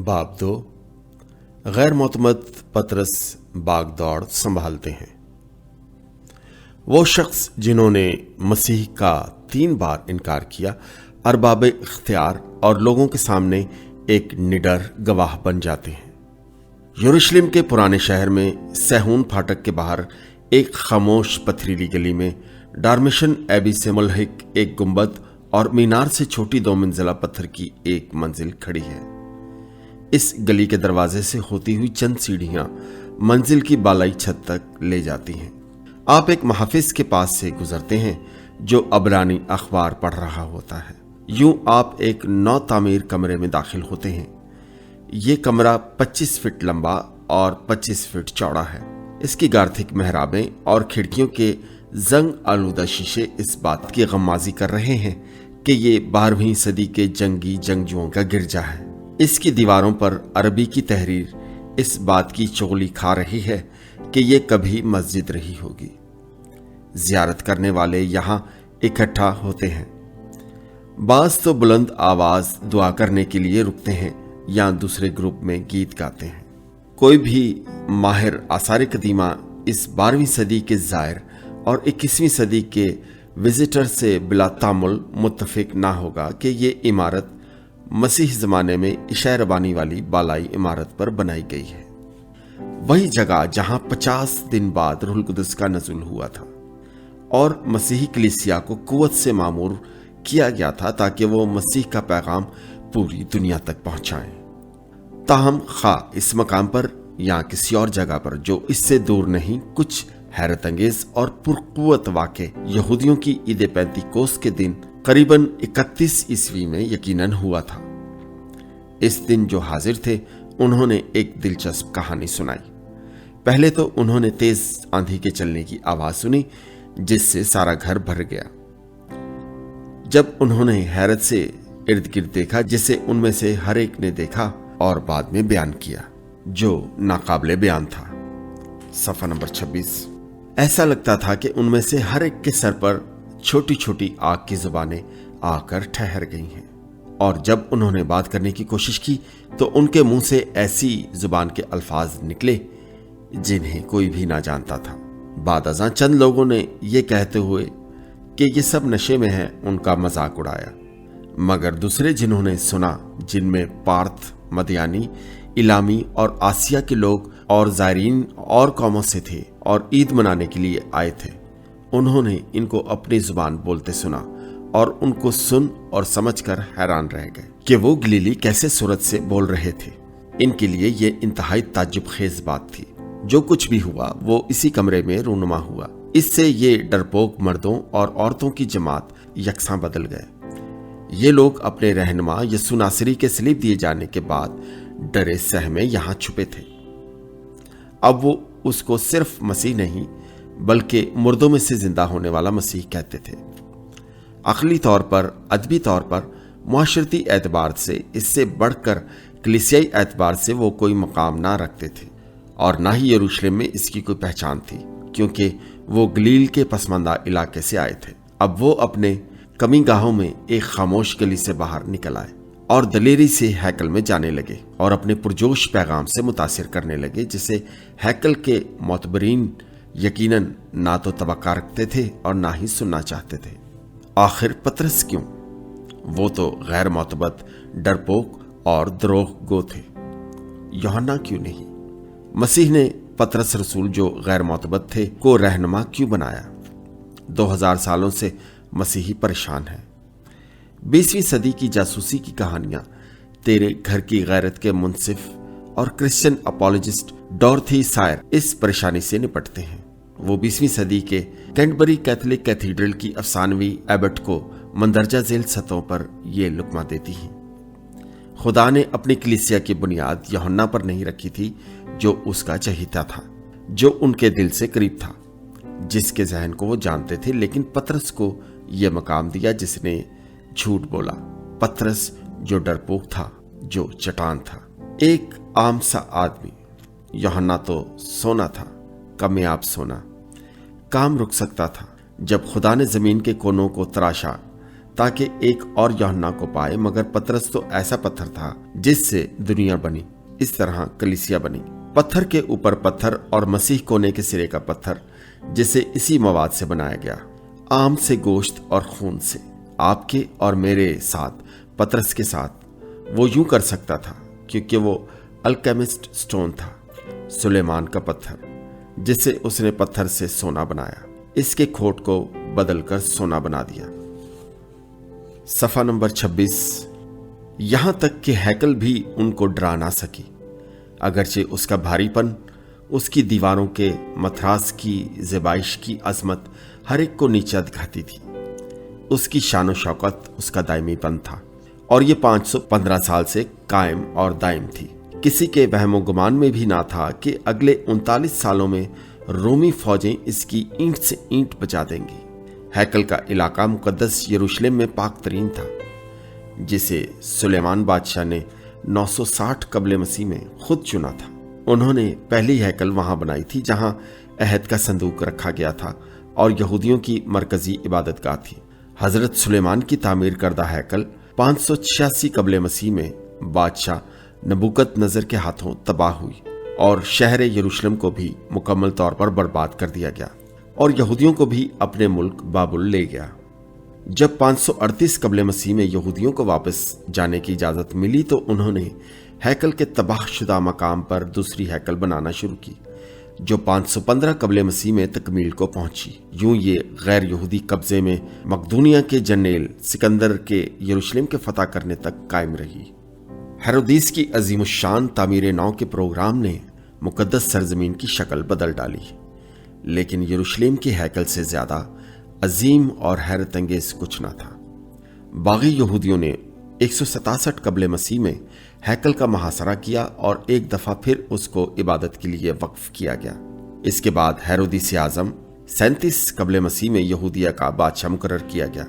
बाब 2। गैर मोतमद पतरस बाग दौड़ संभालते हैं। वो शख्स जिन्होंने मसीह का 3 बार इनकार किया अरबाब इख्तियार और लोगों के सामने एक निडर गवाह बन जाते हैं। यरूशलेम के पुराने शहर में सहून फाटक के बाहर एक खामोश पथरीली गली में डार्मेशन एबी से मुल्हिक एक गुंबद और मीनार से छोटी 2 मंजिला पत्थर की एक मंजिल खड़ी है। इस गली के दरवाजे से होती हुई चंद सीढ़ियां मंजिल की बालाई छत तक ले जाती हैं। आप एक मुहाफिज के पास से गुजरते हैं जो अबरानी अखबार पढ़ रहा होता है। यूं आप एक नौ तामीर कमरे में दाखिल होते हैं। ये कमरा 25 फीट लंबा और 25 फीट चौड़ा है। इसकी गार्थिक मेहराबें और खिड़कियों के जंग आलूदा शीशे इस बात की गम्माजी कर रहे हैं कि ये 12वीं सदी के जंगी जंगजुओं का गिरजा है। इसकी दीवारों पर अरबी की तहरीर इस बात की चुगली खा रही है कि ये कभी मस्जिद रही होगी। जियारत करने वाले यहाँ इकट्ठा होते हैं। बाज तो बुलंद आवाज दुआ करने के लिए रुकते हैं या दूसरे ग्रुप में गीत गाते हैं। कोई भी माहिर आसार कदीमा इस 12वीं सदी के ज़ायर और 21वीं सदी के विजिटर से बिला तामुल मुत्तफिक ना होगा कि ये इमारत मसीह ज़माने में इशा रबानी वाली बालाई इमारत पर बनाई गई है। वही जगह जहां 50 दिन बाद रूहुल कुदस का नज़ुल हुआ था और मसीही कलीसिया को कुव्वत से मामूर किया गया था ताकि वो मसीह का पैगाम पूरी दुनिया तक पहुंचाएं। ताहम खा इस मकाम पर या किसी और जगह पर जो इससे दूर नहीं, कुछ हैरत अंगेज और पुरकुव्वत वाक़े यहूदियों की ईद पेंतिकोस के दिन करीबन 31 ईस्वी में यकीनन हुआ था। इस दिन जो हाजिर थे उन्होंने एक दिलचस्प कहानी सुनाई। पहले तो उन्होंने तेज आंधी के चलने की आवाज सुनी जिससे सारा घर भर गया। जब उन्होंने हैरत से इर्द गिर्द देखा जिसे उनमें से हर एक ने देखा और बाद में बयान किया, जो नाकाबिले बयान था। सफ़ा नंबर 26। ऐसा लगता था कि उनमें से हर एक के सर पर छोटी छोटी आग की जुबानें आकर ठहर गई हैं और जब उन्होंने बात करने की कोशिश की तो उनके मुंह से ऐसी जुबान के अल्फाज निकले जिन्हें कोई भी ना जानता था। बाद अज़ां चंद लोगों ने ये कहते हुए कि ये सब नशे में है उनका मजाक उड़ाया, मगर दूसरे जिन्होंने सुना, जिनमें पार्थ, मदयानी, इलामी और आसिया के लोग और ज़ायरीन और कौमों से थे और ईद मनाने के लिए आए थे, उन्होंने इनको अपनी जुबान बोलते सुना और उनको सुन और समझकर हैरान रह गए कि वो गलीली कैसे सूरत से बोल रहे थे। इनके लिए ये इंतहाई ताज्जुब खेज बात थी। जो कुछ भी हुआ वो इसी कमरे में रूनुमा हुआ। इससे ये डरपोक मर्दों और औरतों की जमात यकसां बदल गए। ये लोग अपने रहनुमा यस्सु नासरी के सलीब दिए जाने के बाद डरे सहमे यहाँ छुपे थे। अब वो उसको सिर्फ मसीह नहीं बल्कि मुर्दों में से जिंदा होने वाला मसीह कहते थे। अक़ली तौर पर, अदबी तौर पर, मुआशरती एतबार से, इससे बढ़कर कलीसियाई एतबार से वो कोई मकाम ना रखते थे और ना ही यरूशलेम में इसकी कोई पहचान थी, क्योंकि वो गलील के पसमानदा इलाके से आए थे। अब वो अपने कमी गाहों में एक खामोश गली से बाहर निकल आए और दलेरी से हैकल में जाने लगे और अपने पुरजोश पैगाम से मुतासिर करने लगे जिसे हैकल के मोतबरीन यकीनन ना तो तवक्का रखते थे और ना ही सुनना चाहते थे। आखिर पतरस क्यों? वो तो गैर मोतबत, डरपोक और द्रोह गो थे। यूहन्ना क्यों नहीं? मसीह ने पतरस रसूल जो गैर मोतबत थे को रहनुमा क्यों बनाया? 2000 सालों से मसीही परेशान है। 20वीं सदी की जासूसी की कहानियां तेरे घर की गैरत के मुंसिफ और क्रिश्चियन अपोलोजिस्ट डॉर्थी सायर इस परेशानी से निपटते हैं। वो 20वीं सदी के कैंटरबरी कैथोलिक कैथीड्रल की अफसानवी एबट को मंदरजा झेल सतहों पर ये लुकमा देती हैं। खुदा ने अपनी कलीसिया की बुनियाद यूहन्ना पर नहीं रखी थी, जो उसका चहीता था, जो उनके दिल से करीब था, जिसके जहन को वो जानते थे, लेकिन पतरस को यह मकाम दिया जिसने झूठ बोला। पतरस जो डरपोक था, जो चट्टान था, एक आम सा आदमी। यूहन्ना तो सोना था, कामयाब सोना। काम रुक सकता था। जब खुदा ने जमीन के कोनों को तराशा, ताकि एक और यूहन्ना को पाए, मगर पतरस तो ऐसा पत्थर था जिससे दुनिया बनी। इस तरह कलीसिया बनी, पत्थर के ऊपर पत्थर, और मसीह कोने के सिरे का पत्थर, जिसे इसी मवाद से बनाया गया, आम से गोश्त और खून से। आपके और मेरे साथ, पतरस के साथ वो यूं कर सकता था क्योंकि वो अल्केमिस्ट स्टोन था, सुलेमान का पत्थर, जिसे उसने पत्थर से सोना बनाया, इसके खोट को बदलकर सोना बना दिया। सफ़ा नंबर 26। यहां तक कि हैकल भी उनको डरा ना सकी, अगरचे उसका भारीपन, उसकी दीवारों के मथरास की ज़ेबाइश की अजमत हर एक को नीचा दिखाती थी। उसकी शान शौकत, उसका दायमीपन था, और ये 515 साल से कायम और दायम थी। किसी के वहमो गुमान में भी ना था कि अगले 39 सालों में रोमी फौजें इसकी ईंट से ईंट बचा देंगी। हैकल का इलाका मुकद्दस यरूशलेम में पाक तरीन था, जिसे सुलेमान बादशाह ने 960 कबले मसीह में खुद चुना था। उन्होंने पहली हैकल वहां बनाई थी जहां अहद का संदूक रखा गया था और यहूदियों की मरकजी इबादतगाह थी। हजरत सुलेमान की तामीर करदा हैकल 586 कबले मसीह में बादशाह नबूकदनजर के हाथों तबाह हुई और शहर यरूशलेम को भी मुकम्मल तौर पर बर्बाद कर दिया गया और यहूदियों को भी अपने मुल्क बाबुल ले गया। जब 538 कबले मसीह में यहूदियों को वापस जाने की इजाज़त मिली तो उन्होंने हैकल के तबाहशुदा मकाम पर दूसरी हैकल बनाना शुरू की, जो 515 कबले मसीह में तकमील को पहुंची। यूं ये गैर यहूदी कब्जे में मकदूनिया के जनरल सिकंदर के यरूशलेम के फतह करने तक कायम रही। हेरोदीस की अजीमुशान तामीर नौ के प्रोग्राम ने मुकद्दस सरजमीन की शक्ल बदल डाली, लेकिन यरूशलेम की हैकल से ज्यादा अजीम और हैरत अंगेज कुछ न था। बागी यहूदियों ने 167 कबले मसीह में हैकल का मुहासरा किया और एक दफा फिर उसको इबादत के लिए वक्फ किया गया। इसके बाद हेरोदिस आजम 37 कबले मसीह में यहूदिया का बादशाह मुकर्रर किया गया।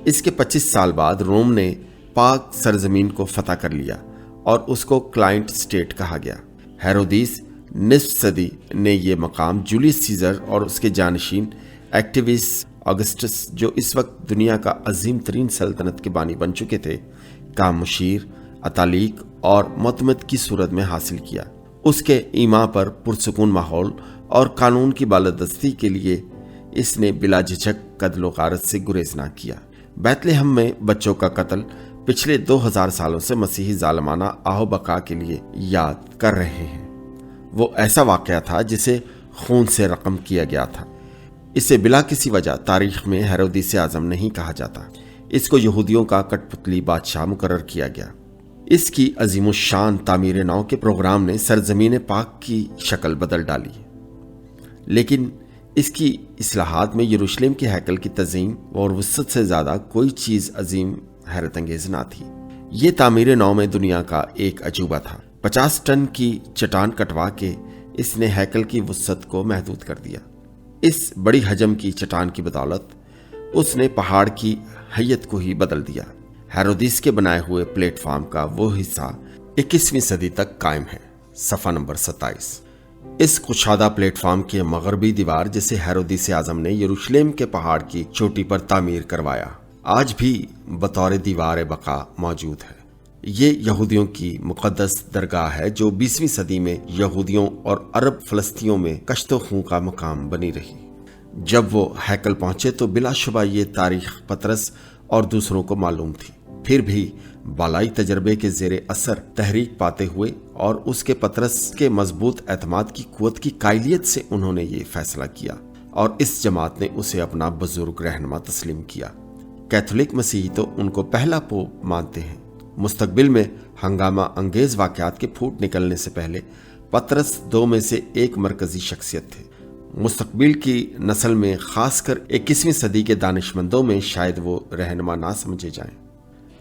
इसके 25 साल बाद रोम ने पाक सरजमीन को फतह कर लिया और उसको क्लाइंट स्टेट कहा गया। हेरोदिस निस्फ सदी ने यह मकाम जूलियस सीजर और उसके जानशीन एक्टिविस ऑगस्टस, जो इस वक्त दुनिया का अजीम तरीन सल्तनत के बानी बन चुके थे, का मुशीर, अतालीक और मतमत की सूरत में हासिल किया। उसके ईमा पर पुरसकून माहौल और कानून की बालादस्ती के लिए इसने बिला झिझक कत्ल गारत से गुरेज ना किया। बैतलहम में बच्चों का कत्ल पिछले 2000 सालों से मसीही जालमाना आहो बका के लिए याद कर रहे हैं। वो ऐसा वाकया था जिसे खून से रकम किया गया था। इसे बिला किसी वजह तारीख में हेरोदिस आजम नहीं कहा जाता। इसको यहूदियों का कठपुतली बादशाह मुकर्रर किया गया। इसकी अजीमुशान तामीर नौ के प्रोग्राम ने सरजमीन पाक की शक्ल बदल डाली, लेकिन इसकी इस्लाहात में यरूशलेम के हैकल की तज़ीम और वुसअत से ज्यादा कोई चीज अजीम हैरत अंगेज ना थी। ये तामीर नौ में दुनिया का एक अजूबा था। 50 टन की चट्टान कटवा के इसने हैकल की वुसअत को महदूद कर दिया। इस बड़ी हजम की चट्टान की बदौलत उसने पहाड़ की हैयत को ही बदल दिया। हेरोदिस के बनाए हुए प्लेटफॉर्म का वो हिस्सा 21वीं सदी तक कायम है। सफ़ा नंबर 27। इस कुशादा प्लेटफॉर्म के मगरबी दीवार, जिसे हेरोदिस आजम ने यरूशलेम के पहाड़ की चोटी पर तामीर करवाया, आज भी बतौर दीवार बका मौजूद है। ये यहूदियों की मुकद्दस दरगाह है जो 20वीं सदी में यहूदियों और अरब फलस्तियों में कश्तो खूं का मकाम बनी रही। जब वो हैकल पहुंचे तो बिलाशुबा ये तारीख पतरस और दूसरों को मालूम थी। फिर भी बालाई तजर्बे के जेरे असर तहरीक पाते हुए और उसके पतरस के मजबूत एतमाद की कुवत की कायलियत से उन्होंने ये फैसला किया और इस जमात ने उसे अपना बुजुर्ग रहनुमा तस्लीम किया। कैथोलिक मसीही तो उनको पहला पोप मानते हैं। मुस्तकबिल में हंगामा अंगेज वाकयात के फूट निकलने से पहले पतरस दो में से एक मरकजी शख्सियत थे। मुस्तकबिल की नस्ल में खासकर 21वीं सदी के दानिशमंदों में शायद वो रहनुमा ना समझे जाएं।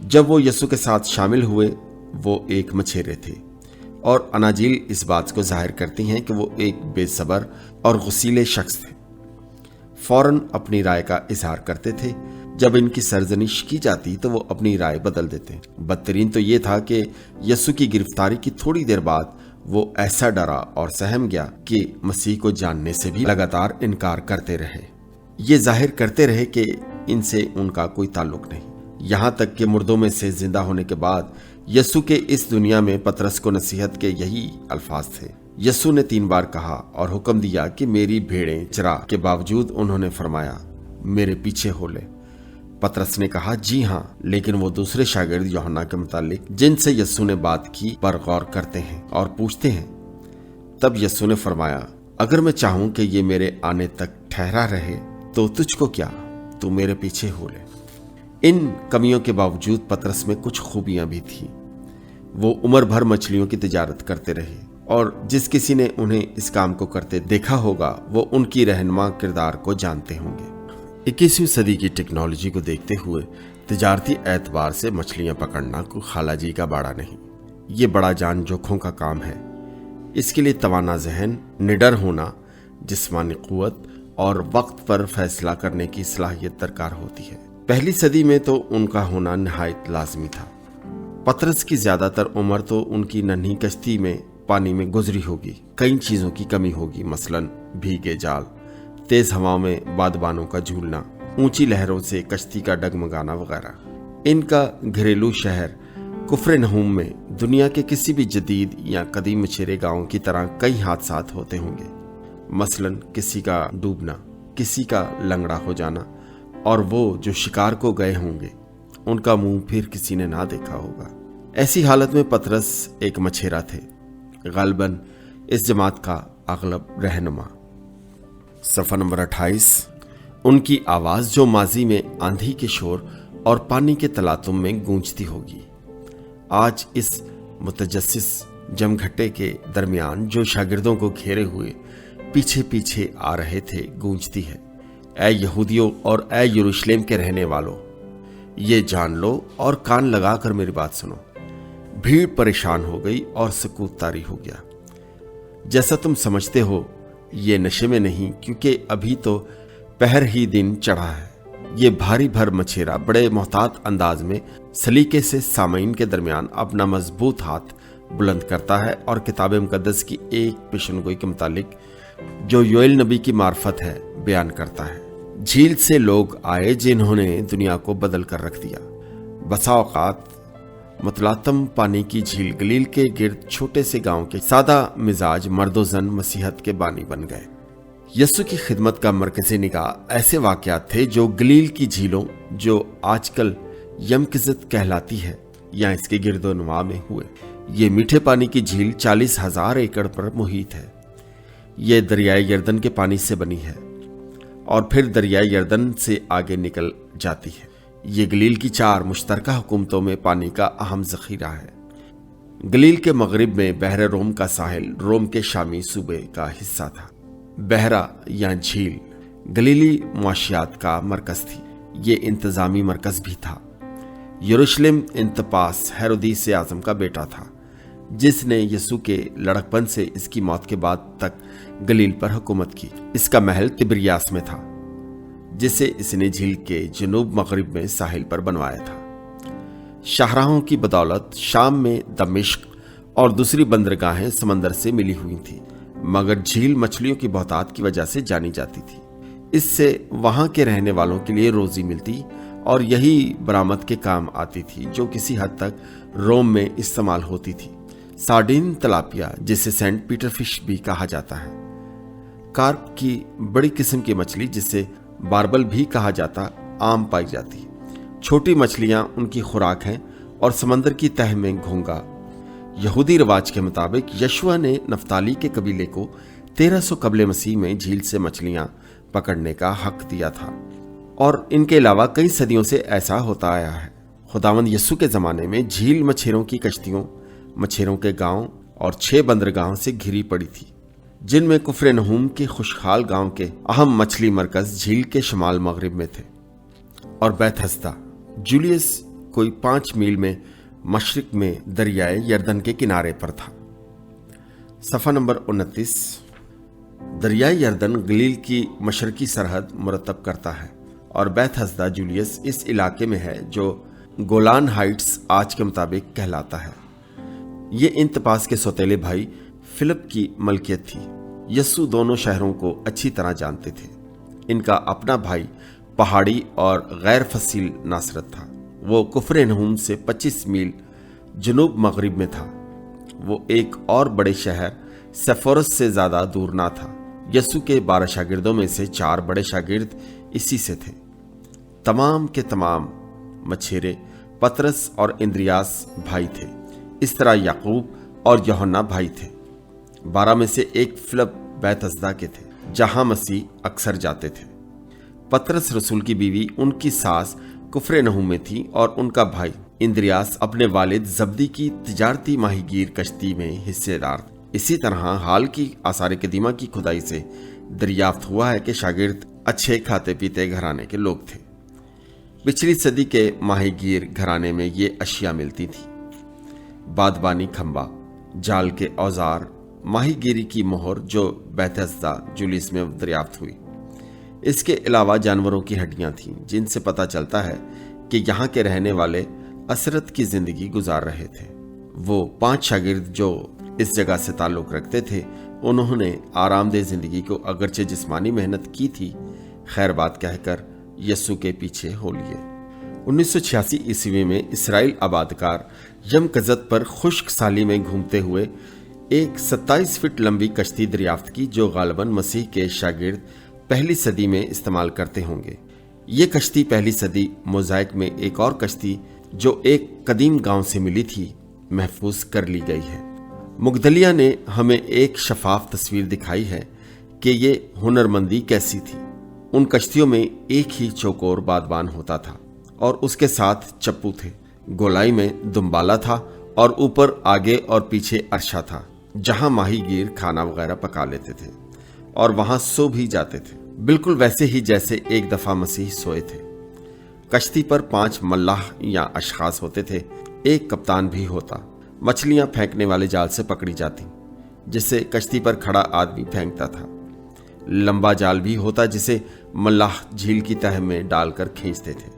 जब वो यसु के साथ शामिल हुए वो एक मछेरे थे और अनाजील इस बात को जाहिर करती हैं कि वो एक बेसबर और गुस्सीले शख्स थे। फौरन अपनी राय का इजहार करते थे। जब इनकी सरजनिश की जाती तो वो अपनी राय बदल देते। बदतरीन तो ये था कि यसु की गिरफ्तारी की थोड़ी देर बाद वो ऐसा डरा और सहम गया कि मसीह को जानने से भी लगातार इनकार करते रहे। ये जाहिर करते रहे कि ان سے ان کا کوئی تعلق نہیں۔ یہاں تک کہ مردوں میں سے زندہ ہونے کے بعد یسوع کے اس دنیا میں پطرس کو نصیحت کے یہی الفاظ تھے۔ یسوع نے 3 بار کہا اور حکم دیا کہ میری بھیڑیں چرا، کے باوجود انہوں نے فرمایا میرے پیچھے ہو لے۔ پطرس نے کہا جی ہاں، لیکن وہ دوسرے شاگرد یوحنا کے متعلق جن سے یسوع نے بات کی پر غور کرتے ہیں اور پوچھتے ہیں۔ تب یسوع نے فرمایا اگر میں چاہوں کہ یہ میرے آنے تک ٹھہرا رہے تو تجھ کو کیا، تو میرے پیچھے ہو لے۔ ان کمیوں کے باوجود پطرس میں کچھ خوبیاں بھی تھیں۔ وہ عمر بھر مچھلیوں کی تجارت کرتے رہے اور جس کسی نے انہیں اس کام کو کرتے دیکھا ہوگا وہ ان کی رہنما کردار کو جانتے ہوں گے۔ 21ویں صدی کی ٹیکنالوجی کو دیکھتے ہوئے تجارتی اعتبار سے مچھلیاں پکڑنا کوئی خالہ جی کا باڑا نہیں، یہ بڑا جان جوکھوں کا کام ہے۔ اس کے لیے توانا ذہن، نڈر ہونا، جسمانی قوت اور وقت پر فیصلہ کرنے کی صلاحیت درکار ہوتی ہے۔ پہلی صدی میں تو ان کا ہونا نہایت لازمی تھا۔ پطرس کی زیادہ تر عمر تو ان کی ننھی کشتی میں پانی میں گزری ہوگی۔ کئی چیزوں کی کمی ہوگی، مثلاً بھیگے جال، تیز ہواؤں میں بادبانوں کا جھولنا، اونچی لہروں سے کشتی کا ڈگمگانا وغیرہ۔ ان کا گھریلو شہر کفرنہوم میں دنیا کے کسی بھی جدید یا قدیم مچھیرے گاؤں کی طرح کئی حادثات ہوتے ہوں گے، مثلاً کسی کا ڈوبنا، کسی کا لنگڑا ہو جانا، اور وہ جو شکار کو گئے ہوں گے ان کا منہ پھر کسی نے نہ دیکھا ہوگا۔ ایسی حالت میں پطرس ایک مچھیرا تھے، غالباً اس جماعت کا اغلب رہنما۔ صفحہ نمبر 28۔ ان کی آواز جو ماضی میں آندھی کے شور اور پانی کے تلاطم میں گونجتی ہوگی، آج اس متجسس جمگھٹے کے درمیان جو شاگردوں کو گھیرے ہوئے پیچھے پیچھے آ رہے تھے گونجتی ہے۔ اے یہودیوں اور اے یروشلم کے رہنے والوں، یہ جان لو اور کان لگا کر میری بات سنو۔ بھیڑ پریشان ہو گئی اور سکوت طاری ہو گیا۔ جیسا تم سمجھتے ہو یہ نشے میں نہیں، کیونکہ ابھی تو پہر ہی دن چڑھا ہے۔ یہ بھاری بھر مچھیرا بڑے محتاط انداز میں سلیقے سے سامعین کے درمیان اپنا مضبوط ہاتھ بلند کرتا ہے اور کتاب مقدس کی ایک پیشن گوئی کے متعلق جو یوئیل نبی کی معرفت ہے بیان کرتا ہے۔ جھیل سے لوگ آئے جنہوں نے دنیا کو بدل کر رکھ دیا۔ بسا اوقات متلاطم پانی کی جھیل گلیل کے گرد چھوٹے سے گاؤں کے سادہ مزاج مرد و زن مسیحت کے بانی بن گئے۔ یسوع کی خدمت کا مرکزی نگاہ ایسے واقعات تھے جو گلیل کی جھیلوں جو آج کل یمکزت کہلاتی ہے یا اس کے گرد و نواح میں ہوئے۔ یہ میٹھے پانی کی جھیل 40,000 ایکڑ پر محیط ہے۔ یہ دریائے یردن کے پانی سے بنی ہے اور پھر دریائے یردن سے آگے نکل جاتی ہے۔ یہ گلیل کی 4 مشترکہ حکومتوں میں پانی کا اہم ذخیرہ ہے۔ گلیل کے مغرب میں بحر روم کا ساحل روم کے شامی صوبے کا حصہ تھا۔ بحرہ یا جھیل گلیلی معاشیات کا مرکز تھی، یہ انتظامی مرکز بھی تھا۔ یروشلم انتپاس ہیرودیس اعظم کا بیٹا تھا، جس نے یسوع کے لڑکپن سے اس کی موت کے بعد تک گلیل پر حکومت کی۔ اس کا محل تبریاس میں تھا، جسے اس نے جھیل کے جنوب مغرب میں ساحل پر بنوایا تھا۔ شاہراہوں کی بدولت شام میں دمشق اور دوسری بندرگاہیں سمندر سے ملی ہوئی تھیں، مگر جھیل مچھلیوں کی بہتات کی وجہ سے جانی جاتی تھی۔ اس سے وہاں کے رہنے والوں کے لیے روزی ملتی اور یہی برآمد کے کام آتی تھی جو کسی حد تک روم میں استعمال ہوتی تھی۔ سارڈین تلاپیا، جسے سینٹ پیٹر فش بھی کہا جاتا ہے، کارپ کی بڑی قسم کی مچھلی جسے باربل بھی کہا جاتا، عام پائی جاتی۔ چھوٹی مچھلیاں ان کی خوراک ہیں اور سمندر کی تہہ میں گھونگا۔ یہودی رواج کے مطابق یشوع نے نفتالی کے قبیلے کو 1300 قبل مسیح میں جھیل سے مچھلیاں پکڑنے کا حق دیا تھا، اور ان کے علاوہ کئی صدیوں سے ایسا ہوتا آیا ہے۔ خداوند یسوع کے زمانے میں جھیل مچھیروں کی کشتیوں، مچھیروں کے گاؤں اور 6 بندرگاہوں سے گھری پڑی تھی، جن میں کفرنہوم کے خوشحال گاؤں کے اہم مچھلی مرکز جھیل کے شمال مغرب میں تھے، اور بیت ہسدا جولیس کوئی 5 میل میں مشرق میں دریائے یردن کے کنارے پر تھا۔ صفحہ نمبر 29۔ دریائے یردن گلیل کی مشرقی سرحد مرتب کرتا ہے، اور بیت ہسدا جولیس اس علاقے میں ہے جو گولان ہائٹس آج کے مطابق کہلاتا ہے۔ یہ انتپاس کے سوتیلے بھائی فلپ کی ملکیت تھی۔ یسوع دونوں شہروں کو اچھی طرح جانتے تھے۔ ان کا اپنا بھائی پہاڑی اور غیر فصیل ناصرت تھا۔ وہ کفر نحوم سے 25 میل جنوب مغرب میں تھا۔ وہ ایک اور بڑے شہر سیفورس سے زیادہ دور نہ تھا۔ یسوع کے 12 شاگردوں میں سے 4 بڑے شاگرد اسی سے تھے۔ تمام کے تمام مچھیرے پطرس اور اندریاس بھائی تھے۔ اس طرح یعقوب اور یوحنا بھائی تھے۔ 12 میں سے ایک فلپ بیت ہسدا کے تھے، جہاں مسیح اکثر جاتے تھے۔ پطرس رسول کی بیوی ان کی ساس کفر نحوم میں تھی، اور ان کا بھائی اندریاس اپنے والد زبدی کی تجارتی ماہی گیر کشتی میں حصے دار تھے۔ اسی طرح حال کی آثار قدیمہ کی کھدائی سے دریافت ہوا ہے کہ شاگرد اچھے کھاتے پیتے گھرانے کے لوگ تھے۔ پچھلی صدی کے ماہی گیر گھرانے میں یہ اشیاء ملتی تھی: بادبانی کھمبا، جال کے اوزار، ماہی گیری کی مہر جو بیت ہسدا جولیس میں دریافت ہوئی۔ اس کے علاوہ جانوروں کی ہڈیاں تھیں، جن سے پتہ چلتا ہے کہ یہاں کے رہنے والے اسرت کی زندگی گزار رہے تھے۔ وہ 5 شاگرد جو اس جگہ سے تعلق رکھتے تھے، انہوں نے آرام دہ زندگی کو اگرچہ جسمانی محنت کی تھی، خیر بات کہہ کر یسوع کے پیچھے ہو لیے۔ 1986 عیسوی میں اسرائیل آبادکار یمکزت پر خشک سالی میں گھومتے ہوئے ایک 27 فٹ لمبی کشتی دریافت کی، جو غالباً مسیح کے شاگرد پہلی صدی میں استعمال کرتے ہوں گے۔ یہ کشتی پہلی صدی موزائک میں ایک اور کشتی جو ایک قدیم گاؤں سے ملی تھی محفوظ کر لی گئی ہے۔ مگدلیہ نے ہمیں ایک شفاف تصویر دکھائی ہے کہ یہ ہنرمندی کیسی تھی۔ ان کشتیوں میں ایک ہی چوکور بادبان ہوتا تھا، اور اس کے ساتھ چپو تھے۔ گولائی میں دمبالا تھا، اور اوپر آگے اور پیچھے عرشہ تھا، جہاں ماہی گیر کھانا وغیرہ پکا لیتے تھے اور وہاں سو بھی جاتے تھے، بالکل ویسے ہی جیسے ایک دفعہ مسیح سوئے تھے۔ کشتی پر 5 ملاح یا اشخاص ہوتے تھے، ایک کپتان بھی ہوتا۔ مچھلیاں پھینکنے والے جال سے پکڑی جاتی، جسے کشتی پر کھڑا آدمی پھینکتا تھا۔ لمبا جال بھی ہوتا جسے ملاح جھیل کی تہہ میں ڈال کر کھینچتے تھے،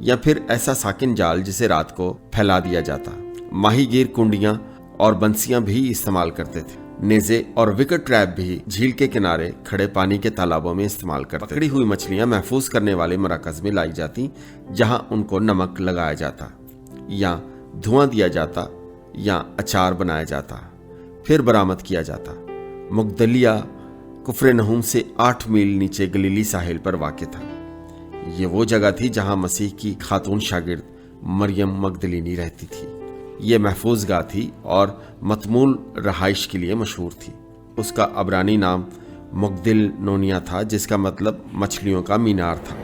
یا پھر ایسا ساکن جال جسے رات کو پھیلا دیا جاتا۔ ماہی گیر کنڈیاں اور بنسیاں بھی استعمال کرتے تھے۔ نیزے اور وکٹ ٹریپ بھی جھیل کے کنارے کھڑے پانی کے تالابوں میں استعمال کرتے تھے۔ پکڑی ہوئی مچھلیاں محفوظ کرنے والے مراکز میں لائی جاتی، جہاں ان کو نمک لگایا جاتا، یا دھواں دیا جاتا، یا اچار بنایا جاتا، پھر برآمد کیا جاتا۔ مگدلیہ کفر نحوم سے 8 میل نیچے گلیلی ساحل پر واقع تھا۔ یہ وہ جگہ تھی جہاں مسیح کی خاتون شاگرد مریم مگدلینی رہتی تھی۔ یہ محفوظ گاہ تھی اور متمول رہائش کے لیے مشہور تھی۔ اس کا عبرانی نام مگدل نونیا تھا، جس کا مطلب مچھلیوں کا مینار تھا۔